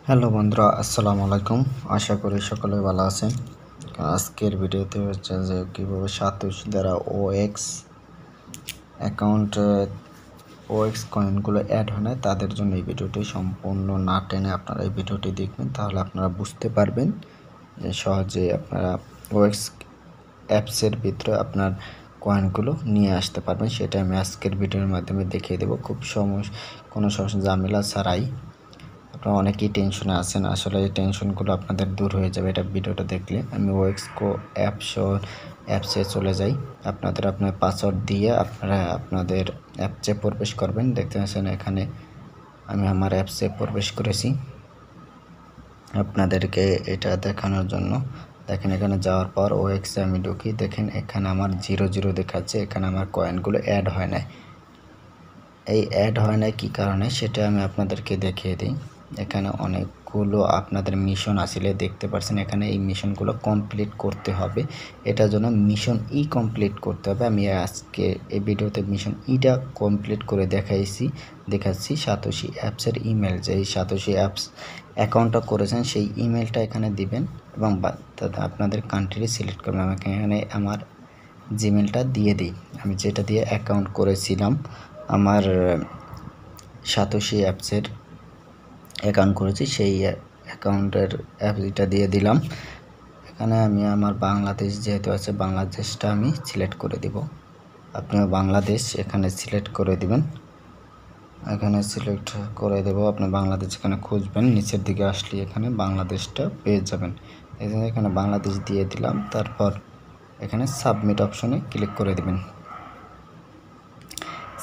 Hello বন্ধুরা, আসসালামু আলাইকুম। আশা করি সকলে ভালো আছেন। আজকের ভিডিওতে হচ্ছে যে কীভাবে সাতোশি দ্বারা ওএক্স অ্যাকাউন্টে ওএক্স কয়েনগুলো অ্যাড হয় না তাদের জন্য এই ভিডিওটি সম্পূর্ণ না টেনে আপনারা এই ভিডিওটি দেখবেন, তাহলে আপনারা বুঝতে পারবেন যে সহজে আপনারা ওএক্স অ্যাপসের ভিতরে আপনার কয়েনগুলো নিয়ে আসতে পারবেন। সেটা আমি আজকের ভিডিওর মাধ্যমে দেখিয়ে দেবো, খুব কোনো সমস্যা ঝামেলা ছাড়াই। আপনারা অনেকেই টেনশনে আছেন, আসলে এই টেনশনগুলো আপনাদের দূর হয়ে যাবে এটা ভিডিওটা দেখলে। আমি ওএক্সকো অ্যাপসে চলে যাই। আপনার পাসওয়ার্ড দিয়ে আপনারা আপনাদের অ্যাপসে প্রবেশ করবেন। দেখতে পাচ্ছেন এখানে আমি আমার অ্যাপসে প্রবেশ করেছি আপনাদেরকে এটা দেখানোর জন্য। দেখেন এখানে যাওয়ার পর ওএক্সে আমি ঢুকি, দেখেন এখানে আমার 0 দেখাচ্ছে, এখানে আমার কয়েনগুলো অ্যাড হয় নাই। এই অ্যাড হয় না কী কারণে সেটা আমি আপনাদেরকে দেখিয়ে দিই। এখানে অনেকগুলো আপনাদের মিশন আসলে দেখতে পাচ্ছেন, এখানে এই মিশনগুলো কমপ্লিট করতে হবে। এটার জন্য মিশন কমপ্লিট করতে হবে। আমি আজকে এই ভিডিওতে মিশন ইটা কমপ্লিট করে দেখাচ্ছি। সাতোশি অ্যাপসের ইমেল, যে এই সাতোশি অ্যাপস অ্যাকাউন্টটা করেছেন সেই ইমেলটা এখানে দিবেন এবং আপনাদের কান্ট্রি সিলেক্ট করবেন। আমি এখানে আমার জিমেলটা দিয়ে দিই, আমি যেটা দিয়ে অ্যাকাউন্ট করেছিলাম। আমার সাতোশি অ্যাপসের অ্যাকাউন্ট করেছি, সেই অ্যাকাউন্টের অ্যাপটা দিয়ে দিলাম। এখানে আমি আমার বাংলাদেশ যেহেতু আছে, বাংলাদেশটা আমি সিলেক্ট করে দিব। আপনিও বাংলাদেশ এখানে সিলেক্ট করে দিবেন। এখানে সিলেক্ট করে দেব, আপনি বাংলাদেশ এখানে খুঁজবেন, নিচের দিকে আসলে এখানে বাংলাদেশটা পেয়ে যাবেন। এই জন্য এখানে বাংলাদেশ দিয়ে দিলাম। তারপর এখানে সাবমিট অপশনে ক্লিক করে দিবেন।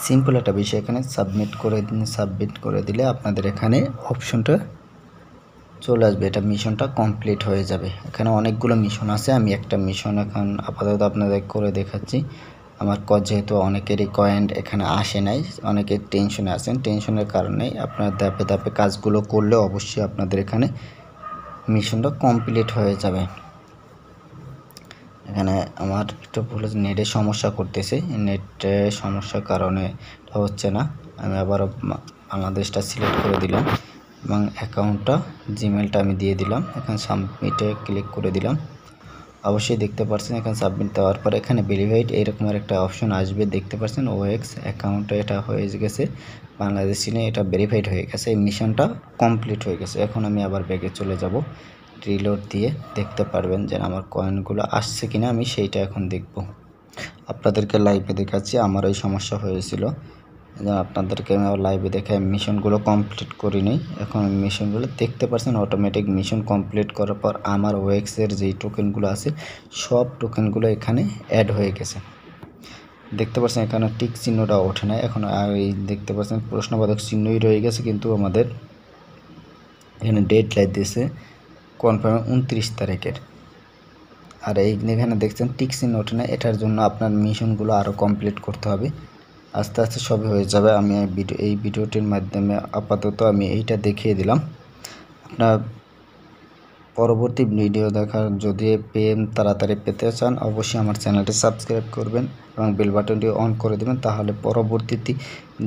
সিম্পল একটা বিষয়, এখানে সাবমিট করে দিলে আপনাদের এখানে অপশনটা চলে আসবে, এটা মিশনটা কমপ্লিট হয়ে যাবে। এখানে অনেকগুলো মিশন আছে, আমি একটা মিশন এখন আপাতত আপনাদের করে দেখাচ্ছি। আমার যেহেতু অনেকেরই কয়েন এখানে আসে নাই, অনেকে টেনশনে আছেন, টেনশনের কারণে আপনার ধাপে ধাপে কাজগুলো করলে অবশ্যই আপনাদের এখানে মিশনটা কমপ্লিট হয়ে যাবে। এখানে আমার একটু ভুল নেটের সমস্যা করতেছে, নেটের সমস্যার কারণে হচ্ছে না। আমি আবারও বাংলাদেশটা সিলেক্ট করে দিলাম এবং অ্যাকাউন্টটা জিমেলটা আমি দিয়ে দিলাম। এখানে সাবমিটে ক্লিক করে দিলাম। অবশ্যই দেখতে পাচ্ছেন এখানে সাবমিট দেওয়ার পর এখানে ভেরিফাইড এরকমের একটা অপশন আসবে, দেখতে পাচ্ছেন ওএক্স অ্যাকাউন্টটা এটা হয়ে গেছে, বাংলাদেশ চিনে এটা ভেরিফাইড হয়ে গেছে, এই মিশনটা কমপ্লিট হয়ে গেছে। এখন আমি আবার ব্যাগে চলে যাব, রিলোড দিয়ে দেখতে পারবেন যে আমার কয়েনগুলো আসছে কিনা, আমি সেইটা এখন দেখব। আপনাদেরকে লাইভে দেখাচ্ছি, আমার এই সমস্যা হয়েছিল, আপনাদেরকে আমি লাইভে দেখে মিশনগুলো কমপ্লিট করি নিই। এখন মিশনগুলো দেখতে পাচ্ছেন অটোমেটিক মিশন কমপ্লিট করার পর আমার ওএক্সের যেই টোকেনগুলো আছে সব টোকেনগুলো এখানে অ্যাড হয়ে গেছে। দেখতে পাচ্ছেন এখানে টিক চিহ্নটা ওঠে না, এখন এই দেখতে পাচ্ছেন প্রশ্নবোধক চিহ্নই রয়ে গেছে, কিন্তু আমাদের এখানে ডেট লাইট দিয়েছে কনফার্ম 29 তারিখের। আর এখানে দেখছেন টিক চিহ্ন ওঠে না, এটার জন্য আপনার মিশনগুলো আরও কমপ্লিট করতে হবে। আস্তে আস্তে সবই হয়ে যাবে। আমি এই ভিডিওটির মাধ্যমে আপাতত আমি এইটা দেখিয়ে দিলাম। আপনার পরবর্তী ভিডিও দেখার যদি তাড়াতাড়ি পেতে চান অবশ্যই আমার চ্যানেলটি সাবস্ক্রাইব করবেন এবং বেল বাটনটি অন করে দেবেন, তাহলে পরবর্তীতে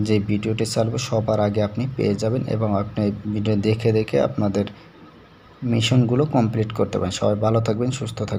যে ভিডিওটি ছাড়বে সবার আগে আপনি পেয়ে যাবেন এবং আপনি ভিডিও দেখে আপনাদের মিশনগুলো কমপ্লিট করতে পারেন। সবাই ভালো থাকবেন, সুস্থ থাকবেন।